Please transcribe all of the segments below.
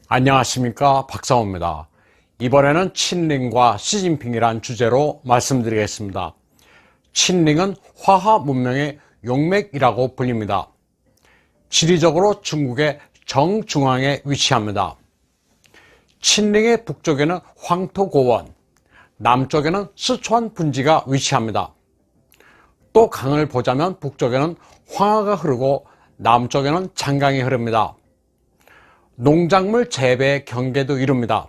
안녕하십니까, 박사호입니다. 이번에는 친링과 시진핑이란 주제로 말씀드리겠습니다. 친링은 화하 문명의 용맥이라고 불립니다. 지리적으로 중국의 정중앙에 위치합니다. 친링의 북쪽에는 황토고원, 남쪽에는 스촨 분지가 위치합니다. 또 강을 보자면 북쪽에는 황하가 흐르고 남쪽에는 장강이 흐릅니다. 농작물 재배의 경계도 이룹니다.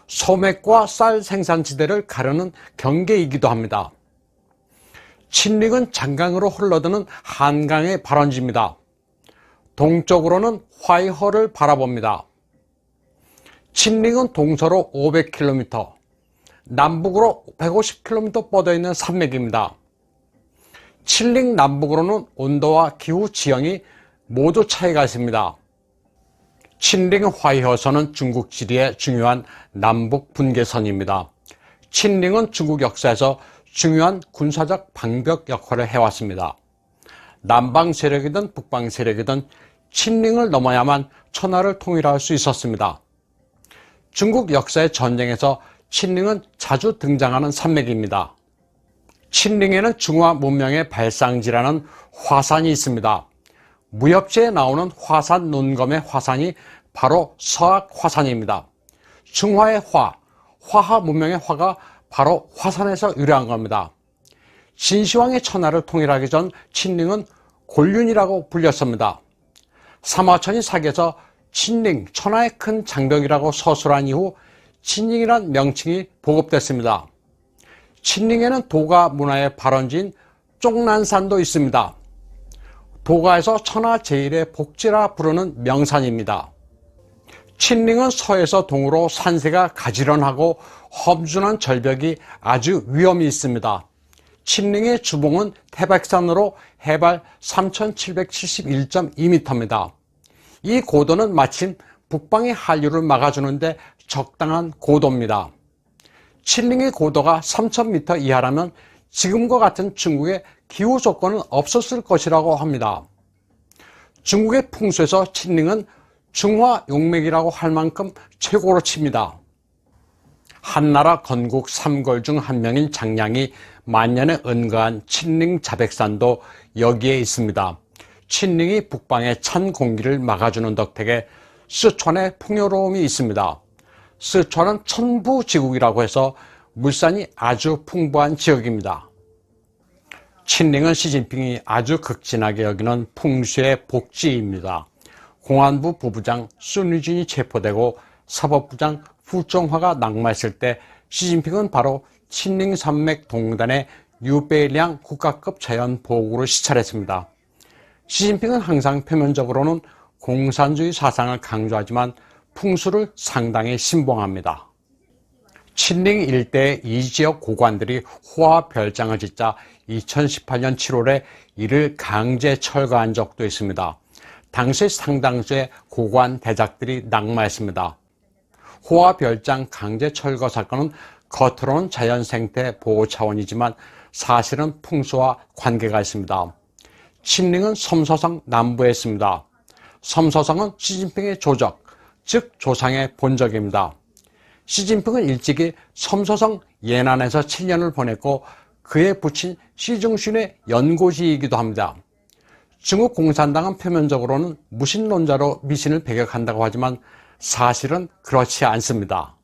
소맥과 쌀 생산지대를 가르는 경계이기도 합니다. 친링은 장강으로 흘러드는 한강의 발원지입니다. 동쪽으로는 화이허를 바라봅니다. 친링은 동서로 500km, 남북으로 150km 뻗어있는 산맥입니다. 친링 남북으로는 온도와 기후 지형이 모두 차이가 있습니다. 친링 화이허선은 중국 지리의 중요한 남북 분계선입니다. 친링은 중국 역사에서 중요한 군사적 방벽 역할을 해왔습니다. 남방 세력이든 북방 세력이든 친링을 넘어야만 천하를 통일할 수 있었습니다. 중국 역사의 전쟁에서 친링은 자주 등장하는 산맥입니다. 친링에는 중화 문명의 발상지라는 화산이 있습니다. 무협지에 나오는 화산 논검의 화산이 바로 서악 화산입니다. 중화의 화하 문명의 화가 바로 화산에서 유래한 겁니다. 진시황이 천하를 통일하기 전 친링은 곤륜이라고 불렸습니다. 삼화천이 사기에서 친링, 천하의 큰 장벽이라고 서술한 이후 친링이란 명칭이 보급됐습니다. 친링에는 도가 문화의 발원지인 쪽난산도 있습니다. 도가에서 천하 제일의 복지라 부르는 명산입니다. 친링은 서에서 동으로 산세가 가지런하고 험준한 절벽이 아주 위험이 있습니다. 친링의 주봉은 태백산으로 해발 3771.2m입니다. 이 고도는 마침 북방의 한류를 막아주는데 적당한 고도입니다. 친링의 고도가 3000m 이하라면 지금과 같은 중국의 기후 조건은 없었을 것이라고 합니다. 중국의 풍수에서 친링은 중화 용맥이라고 할 만큼 최고로 칩니다. 한나라 건국 3골 중 한 명인 장량이 만년에 은거한 친링 자백산도 여기에 있습니다. 친링이 북방의 찬 공기를 막아주는 덕택에 스촨의 풍요로움이 있습니다. 스촨은 천부지국이라고 해서 물산이 아주 풍부한 지역입니다. 친링은 시진핑이 아주 극진하게 여기는 풍수의 복지입니다. 공안부 부부장 순유진이 체포되고 사법부장 후정화가 낙마했을 때 시진핑은 바로 친링 산맥 동단의 뉴베이량 국가급 자연보호구를 시찰했습니다. 시진핑은 항상 표면적으로는 공산주의 사상을 강조하지만 풍수를 상당히 신봉합니다. 친링 일대의 이 지역 고관들이 호화 별장을 짓자 2018년 7월에 이를 강제 철거한 적도 있습니다. 당시 상당수의 고관 대작들이 낙마했습니다. 호화 별장 강제 철거 사건은 겉으로는 자연생태 보호 차원이지만 사실은 풍수와 관계가 있습니다. 친링은 섬서성 남부에 있습니다. 섬서성은 시진핑의 조적, 즉 조상의 본적입니다. 시진핑은 일찍이 섬서성 예난에서 7년을 보냈고 그의 부친 시중신의 연고지이기도 합니다. 중국 공산당은 표면적으로는 무신론자로 미신을 배격한다고 하지만 사실은 그렇지 않습니다.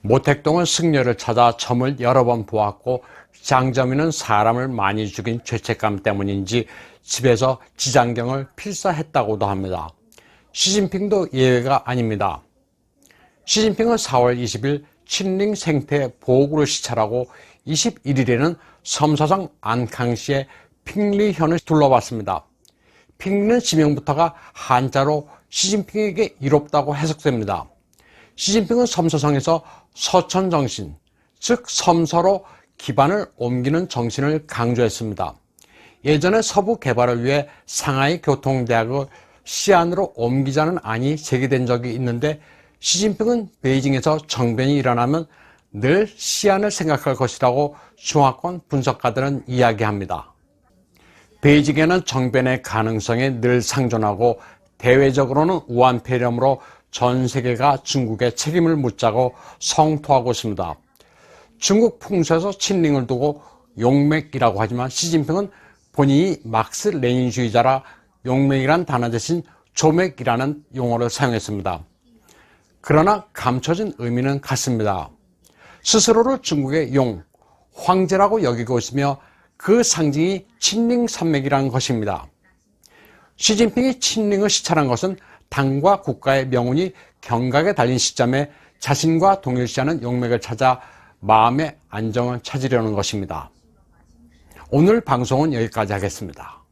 모택동은 승려를 찾아 점을 여러 번 보았고 장점이는 사람을 많이 죽인 죄책감 때문인지 집에서 지장경을 필사했다고도 합니다. 시진핑도 예외가 아닙니다. 시진핑은 4월 20일 친링 생태 보호구를 시찰하고 21일에는 섬서성 안캉시의 핑리현을 둘러봤습니다. 핑리는 지명부터가 한자로 시진핑에게 이롭다고 해석됩니다. 시진핑은 섬서성에서 서천정신, 즉 섬서로 기반을 옮기는 정신을 강조했습니다. 예전에 서부 개발을 위해 상하이 교통대학을 시안으로 옮기자는 안이 제기된 적이 있는데 시진핑은 베이징에서 정변이 일어나면 늘 시안을 생각할 것이라고 중화권 분석가들은 이야기합니다. 베이징에는 정변의 가능성이 늘 상존하고 대외적으로는 우한폐렴으로 전 세계가 중국에 책임을 묻자고 성토하고 있습니다. 중국 풍수에서 친링을 두고 용맥이라고 하지만 시진핑은 본인이 막스 레닌주의자라 용맥이란 단어 대신 조맥이라는 용어를 사용했습니다. 그러나 감춰진 의미는 같습니다. 스스로를 중국의 용, 황제라고 여기고 있으며 그 상징이 친링 산맥이라는 것입니다. 시진핑이 친링을 시찰한 것은 당과 국가의 명운이 경각에 달린 시점에 자신과 동일시하는 용맥을 찾아 마음의 안정을 찾으려는 것입니다. 오늘 방송은 여기까지 하겠습니다.